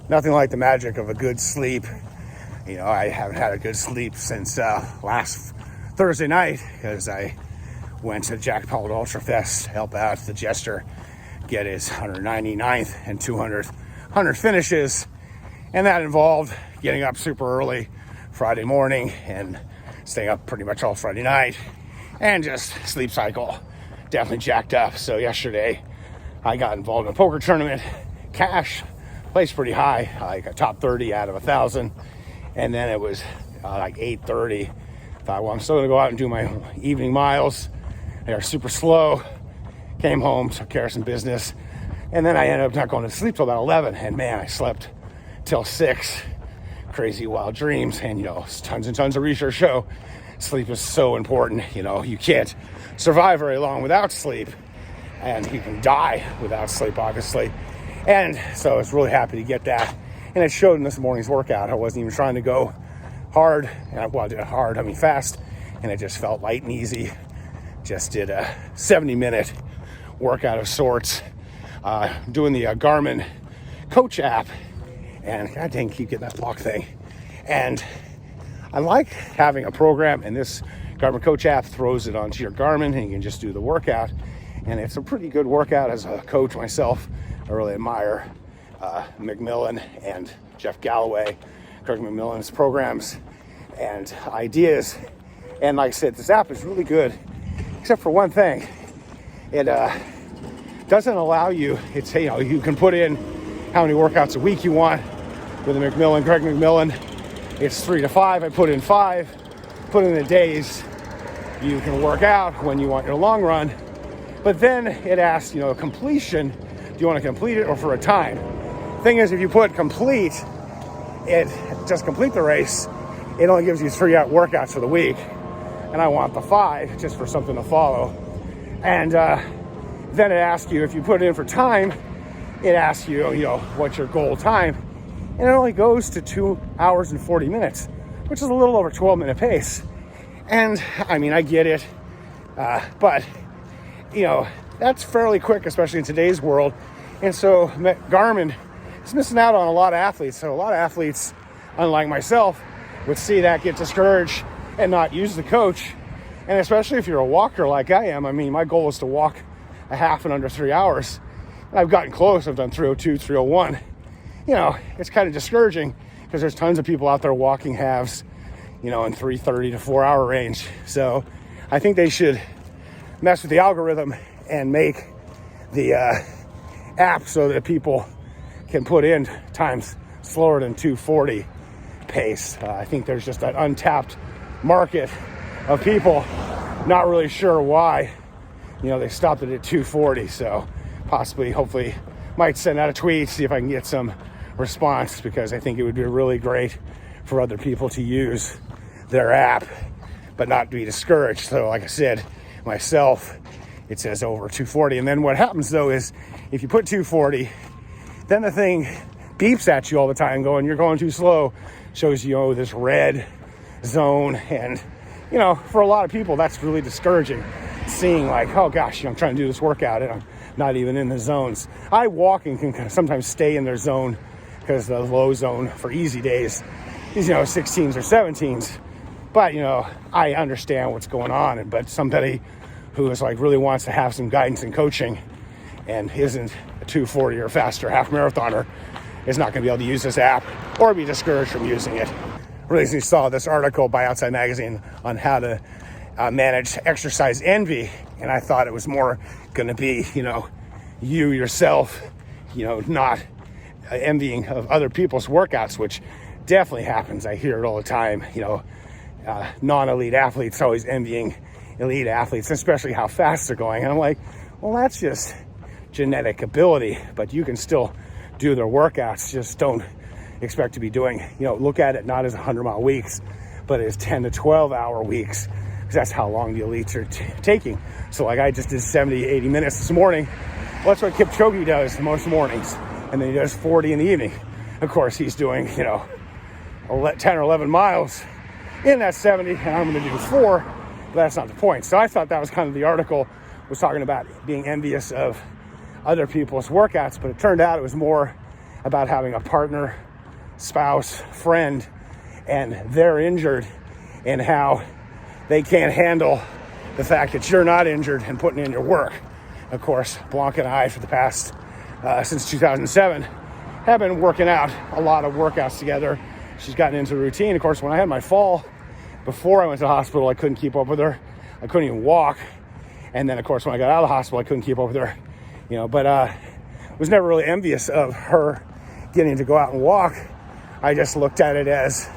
nothing like the magic of a good sleep. You know, I haven't had a good sleep since last Thursday night because I went to Jack Paul Ultra Fest to help out the Jester get his 199th and 200th 100 finishes. And that involved getting up super early Friday morning and staying up pretty much all Friday night. And just sleep cycle definitely jacked up. So yesterday I got involved in a poker tournament. Cash placed pretty high, like a top 30 out of 1,000. And then it was like 8:30. Thought, well, I'm still gonna go out and do my evening miles. They are super slow. Came home, took care of some business. And then I ended up not going to sleep till about 11. And man, I slept till 6. Crazy wild dreams. And, you know, tons and tons of research show sleep is so important. You know, you can't survive very long without sleep. And you can die without sleep, obviously. And so I was really happy to get that. And it showed in this morning's workout. I wasn't even trying to go hard. Well, I did it hard, fast. And it just felt light and easy. Just did a 70-minute workout of sorts. Doing the Garmin Coach app. And God dang, keep getting that lock thing. And I like having a program. And this Garmin Coach app throws it onto your Garmin. And you can just do the workout. And it's a pretty good workout as a coach myself. I really admire McMillan and Jeff Galloway, Craig McMillan's programs and ideas. And like I said, this app is really good, except for one thing. It doesn't allow you, it's, you know, you can put in how many workouts a week you want with the Craig McMillan. It's 3 to 5. I put in 5, put in the days you can work out when you want your long run. But then it asks, you know, completion. Do you want to complete it or for a time? Thing is, if you put complete, it just complete the race. It only gives you 3 workouts for the week. And I want the 5 just for something to follow. And then it asks you, if you put it in for time, it asks you, you know, what's your goal time? And it only goes to 2 hours and 40 minutes, which is a little over 12-minute pace. And I mean, I get it. But, you know, that's fairly quick, especially in today's world. And so Garmin is missing out on a lot of athletes. So a lot of athletes, unlike myself, would see that, get discouraged, and not use the coach. And especially if you're a walker like I am, I mean, my goal is to walk a half in under 3 hours. And I've gotten close. I've done 3:02, 3:01. You know, it's kind of discouraging because there's tons of people out there walking halves, you know, in 3:30 to 4 hour range. So I think they should mess with the algorithm and make the app so that people can put in times slower than 2:40 pace. I think there's just an untapped market of people not really sure why, you know, they stopped it at 2:40. So possibly, hopefully, might send out a tweet, see if I can get some response, because I think it would be really great for other people to use their app but not be discouraged. So like I said, myself, it says over 2:40. And then what happens though is if you put 2:40, then the thing beeps at you all the time going, you're going too slow, shows you, know, this red zone. And, you know, for a lot of people, that's really discouraging, seeing like, oh gosh, I'm trying to do this workout and I'm not even in the zones. I walking can sometimes stay in their zone because the low zone for easy days is, you know, 16s or 17s. But, you know, I understand what's going on. But somebody who is like really wants to have some guidance and coaching and isn't a 2:40 or faster half marathoner is not going to be able to use this app or be discouraged from using it. I recently saw this article by Outside Magazine on how to manage exercise envy. And I thought it was more going to be, you know, you yourself, you know, not envying of other people's workouts, which definitely happens. I hear it all the time. You know, non-elite athletes always envying elite athletes, especially how fast they're going. And I'm like, well, that's just genetic ability, but you can still do their workouts. Just don't expect to be doing, you know, look at it not as 100-mile weeks, but as 10 to 12 hour weeks, because that's how long the elites are taking. So like I just did 70, 80 minutes this morning. Well, that's what Kipchoge does most mornings. And then he does 40 in the evening. Of course, he's doing, you know, 10 or 11 miles in that 70, and I'm going to do 4, but that's not the point. So I thought that was kind of the article was talking about being envious of other people's workouts, but it turned out it was more about having a partner, spouse, friend, and they're injured, and how they can't handle the fact that you're not injured and putting in your work. Of course, Blanca and I, for the past, since 2007, have been working out a lot of workouts together. She's gotten into a routine. Of course, when I had my fall, before I went to the hospital, I couldn't keep up with her. I couldn't even walk. And then, of course, when I got out of the hospital, I couldn't keep up with her. But was never really envious of her getting to go out and walk. I just looked at it as,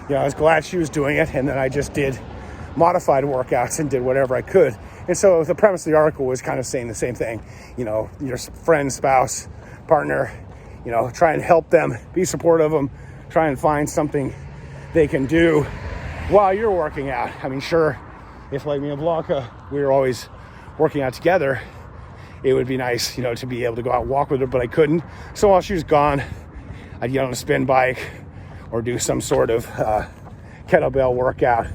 I was glad she was doing it, and then I just did modified workouts and did whatever I could. And so the premise of the article was kind of saying the same thing. Your friend, spouse, partner, try and help them, be supportive of them, try and find something they can do while you're working out. I mean, sure, if like me and Blanca, we were always working out together, it would be nice, to be able to go out and walk with her, but I couldn't. So while she was gone, I'd get on a spin bike or do some sort of kettlebell workout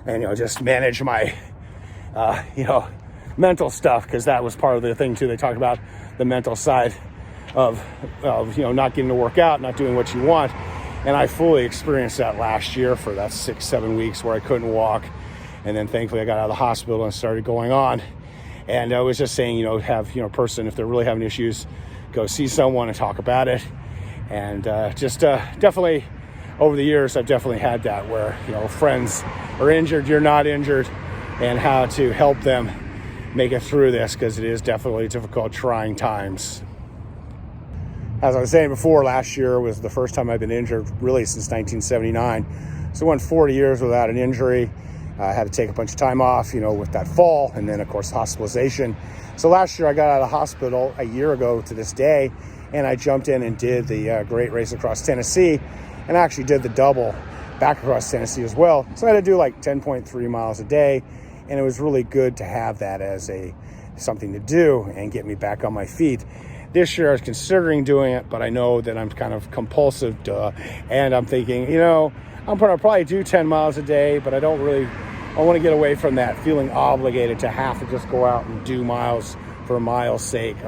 and, just manage my, mental stuff, because that was part of the thing too. They talked about the mental side of not getting to work out, not doing what you want. And I fully experienced that last year for that 6-7 weeks where I couldn't walk. And then thankfully I got out of the hospital and started going on. And I was just saying, have, a person, if they're really having issues, go see someone and talk about it. And definitely over the years, I've definitely had that where, friends are injured, you're not injured, and how to help them make it through this, because it is definitely difficult, trying times. As I was saying before, last year was the first time I've been injured really since 1979. So I went 40 years without an injury. I had to take a bunch of time off, with that fall, and then of course hospitalization. So last year I got out of the hospital a year ago to this day, and I jumped in and did the great race across Tennessee, and I actually did the double back across Tennessee as well. So I had to do like 10.3 miles a day, and it was really good to have that as something to do and get me back on my feet. This year I was considering doing it, but I know that I'm kind of compulsive, and I'm thinking, I'm going to probably do 10 miles a day, but I want to get away from that feeling obligated to have to just go out and do miles for a mile's sake. I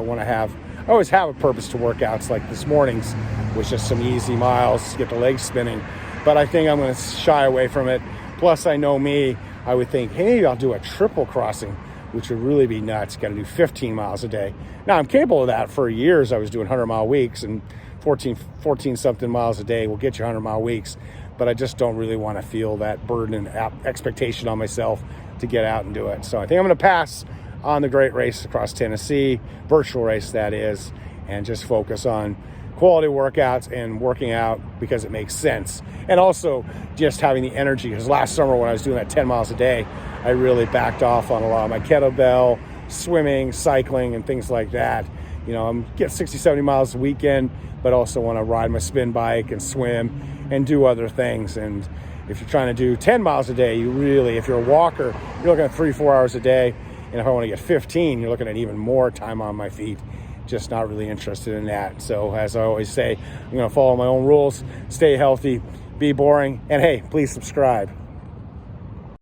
always have a purpose to workouts, like this morning's was just some easy miles to get the legs spinning, but I think I'm going to shy away from it. Plus, I know me, I would think, hey, maybe I'll do a triple crossing, which would really be nuts. Got to do 15 miles a day. Now, I'm capable of that. For years, I was doing 100-mile weeks, and 14-something miles a day will get you 100-mile weeks. But I just don't really want to feel that burden and expectation on myself to get out and do it. So I think I'm going to pass on the great race across Tennessee, virtual race that is, and just focus on quality workouts and working out because it makes sense. And also just having the energy, because last summer when I was doing that 10 miles a day, I really backed off on a lot of my kettlebell, swimming, cycling, and things like that. I'm getting 60, 70 miles a weekend, but also want to ride my spin bike and swim and do other things. And if you're trying to do 10 miles a day, if you're a walker, you're looking at 3-4 hours a day. And if I want to get 15, you're looking at even more time on my feet. Just not really interested in that. So as I always say, I'm going to follow my own rules, stay healthy, be boring, and hey, please subscribe.